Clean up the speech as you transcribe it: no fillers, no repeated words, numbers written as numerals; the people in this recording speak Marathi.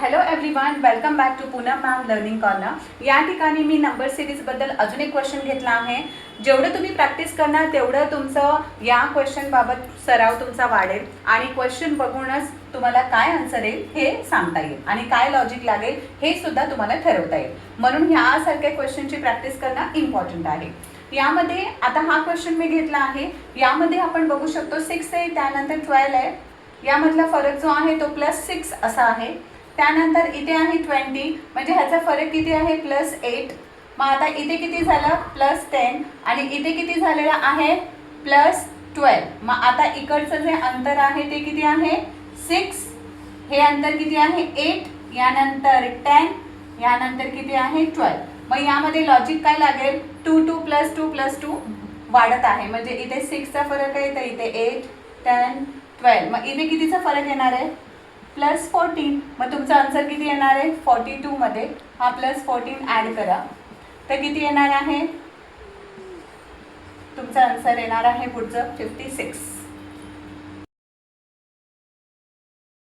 Hello everyone, welcome back to Poonam ma'am learning corner. या ठिकाणी मी नंबर सिरीजबद्दल अजून एक क्वेश्चन घेतला आहे। जेवढं तुम्ही प्रॅक्टिस करणार तेवढं तुमचं या क्वेश्चनबाबत सराव तुमचा वाढेल आणि क्वेश्चन बघूनच तुम्हाला काय आन्सर येईल हे सांगता येईल आणि काय लॉजिक लागेल हे सुद्धा तुम्हाला ठरवता येईल। म्हणून ह्यासारख्या क्वेश्चनची प्रॅक्टिस करणं इम्पॉर्टंट आहे। यामध्ये आता हा क्वेश्चन मी घेतला आहे, यामध्ये आपण बघू शकतो 6 आहे, त्यानंतर 12 आहे। यामधला फरक जो आहे तो +6 असा आहे। त्यानंतर इथे आहे 20, म्हणजे ह्याचा फरक किती आहे +8। मग आता इथे किती झालं +10 आणि इथे किती झालेला आहे +12। मग आता इकडचं जे अंतर आहे ते किती आहे 6, हे अंतर किती आहे 8, यानंतर 10, यानंतर किती आहे 12। मग यामध्ये लॉजिक काय लागेल 2 2 + 2 + 2 वाढत आहे, म्हणजे इथे 6 चा फरक आहे तर इथे 8 10 12। मग इथे कितीचा फरक येणार आहे +14। मग तुमचा आन्सर किती येणार आहे 42 मध्ये हा +14 ॲड करा तर किती येणार आहे तुमचा आन्सर येणार आहे पुढचं 56।